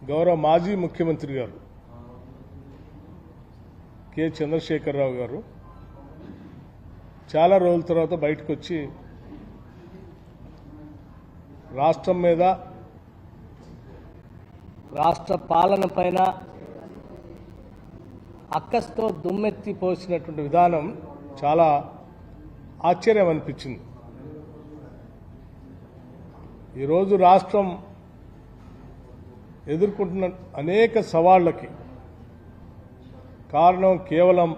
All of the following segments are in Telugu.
గౌరవ మాజీ ముఖ్యమంత్రి గారు కె చంద్రశేఖరరావు గారు చాలా రోజుల తర్వాత బయటకు వచ్చి రాష్ట్రం మీద రాష్ట్ర పాలన పైన అక్కస్తో దుమ్మెత్తి పోసినటువంటి విధానం చాలా ఆశ్చర్యం అనిపించింది. ఈరోజు రాష్ట్రం ఎదుర్కొంటున్న అనేక సవాళ్లకి కారణం కేవలం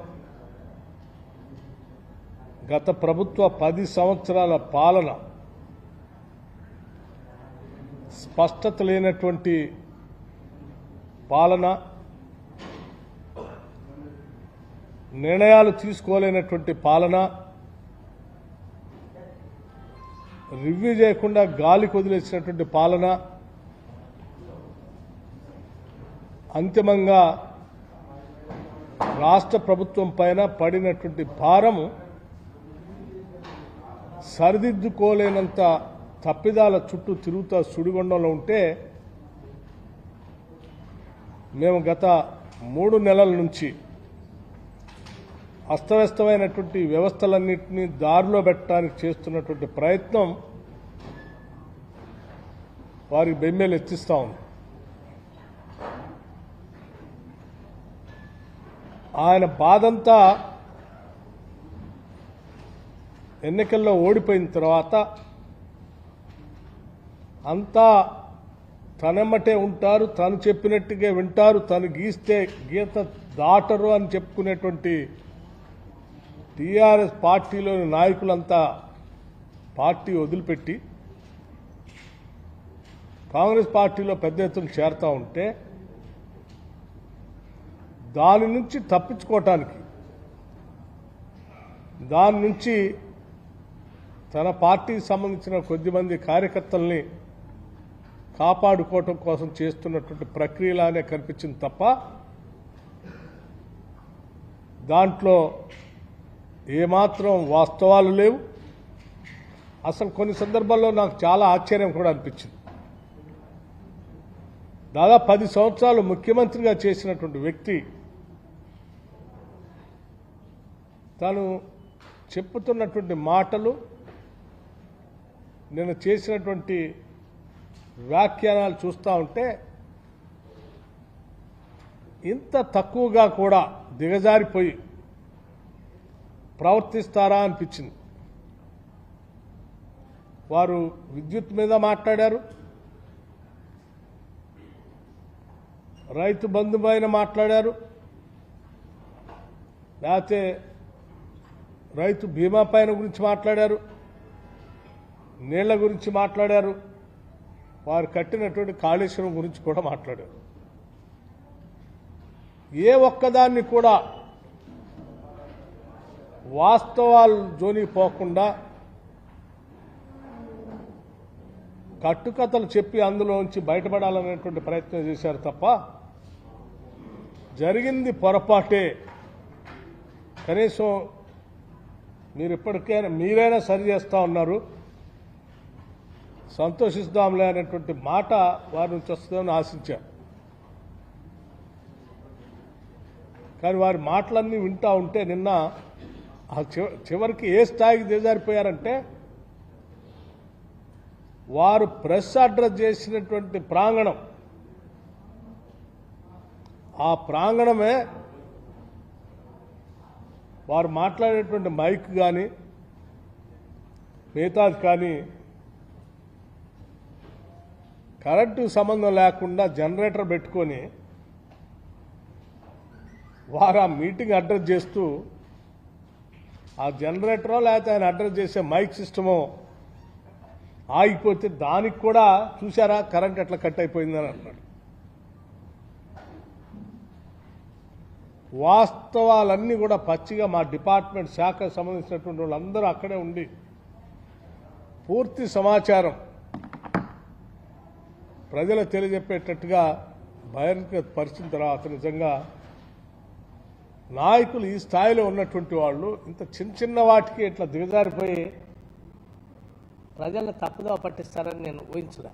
గత ప్రభుత్వ 10 సంవత్సరాల పాలన, స్పష్టత లేనటువంటి పాలన, నిర్ణయాలు తీసుకోలేనటువంటి పాలన, రివ్యూ చేయకుండా గాలికి వదిలేసినటువంటి పాలన, అంతిమంగా రాష్ట్ర ప్రభుత్వం పైన పడినటువంటి భారము సరిదిద్దుకోలేనంత తప్పిదాల చుట్టూ తిరుగుతా సుడిగుండంలో ఉంటే మేము గత 3 నెలల నుంచి అస్తవ్యస్తమైనటువంటి వ్యవస్థలన్నింటినీ దారిలో పెట్టడానికి చేస్తున్నటువంటి ప్రయత్నం వారికి బెమ్మేలు ఎత్తిస్తా ఉంది. ఆయన బాధంతా ఎన్నికల్లో ఓడిపోయిన తర్వాత అంతా తనెమ్మటే ఉంటారు, తను చెప్పినట్టుగా వింటారు, తను గీస్తే గీత దాటరు అని చెప్పుకునేటువంటి టీఆర్ఎస్ పార్టీలోని నాయకులంతా పార్టీ వదిలిపెట్టి కాంగ్రెస్ పార్టీలో పెద్ద ఎత్తున చేరుతూ ఉంటే దాని నుంచి తప్పించుకోవటానికి, దాని నుంచి తన పార్టీకి సంబంధించిన కొద్దిమంది కార్యకర్తల్ని కాపాడుకోవటం కోసం చేస్తున్నటువంటి ప్రక్రియలానే కనిపించింది తప్ప దాంట్లో ఏమాత్రం వాస్తవాలు లేవు. అసలు కొన్ని సందర్భాల్లో నాకు చాలా ఆశ్చర్యం కూడా అనిపించింది. దాదాపు 10 సంవత్సరాలు ముఖ్యమంత్రిగా చేసినటువంటి వ్యక్తి తాను చెప్పుతున్నటువంటి మాటలు, నేను చేసినటువంటి వ్యాఖ్యానాలు చూస్తూ ఉంటే ఇంత తక్కువగా కూడా దిగజారిపోయి ప్రవర్తిస్తారా అనిపించింది. వారు విద్యుత్ మీద మాట్లాడారు, రైతు బంధు పైన మాట్లాడారు, లేకపోతే రైతు బీమా పైన గురించి మాట్లాడారు, నీళ్ల గురించి మాట్లాడారు, వారు కట్టినటువంటి కాళేశ్వరం గురించి కూడా మాట్లాడారు. ఏ ఒక్కదాన్ని కూడా వాస్తవాలు జోలికి పోకుండా కట్టుకథలు చెప్పి అందులోంచి బయటపడాలనేటువంటి ప్రయత్నం చేశారు తప్ప జరిగింది పొరపాటే, కనీసం మీరు ఇప్పటికైనా మీరైనా సరి చేస్తూ ఉన్నారు, సంతోషిస్తాంలే అనేటువంటి మాట వారి నుంచి వస్తుందని ఆశించారు. కానీ వారి మాటలన్నీ వింటూ ఉంటే నిన్న చివరికి ఏ స్థాయికి దిగజారిపోయారంటే వారు ప్రెస్ అడ్రస్ చేసినటువంటి ప్రాంగణం, ఆ ప్రాంగణమే వారు మాట్లాడేటువంటి మైక్ కానీ మిగతాది కానీ కరెంటుకు సంబంధం లేకుండా జనరేటర్ పెట్టుకొని వారు ఆ మీటింగ్ అడ్రస్ చేస్తూ ఆ జనరేటరో లేకపోతే ఆయన అడ్రస్ చేసే మైక్ సిస్టమో ఆగిపోతే దానికి కూడా చూసారా కరెంట్ ఎట్లా కట్ అయిపోయిందని అన్నాడు. వాస్తవాలన్నీ కూడా పచ్చిగా మా డిపార్ట్మెంట్ శాఖకు సంబంధించినటువంటి వాళ్ళందరూ అక్కడే ఉండి పూర్తి సమాచారం ప్రజలకు తెలియజెప్పేటట్టుగా బహిర్గతపరిచిన తర్వాత నిజంగా నాయకులు ఈ స్థాయిలో ఉన్నటువంటి వాళ్ళు ఇంత చిన్న చిన్న వాటికి ఇట్లా దిగజారిపోయి ప్రజలను తప్పుదోవ పట్టిస్తారని నేను ఊహించలే.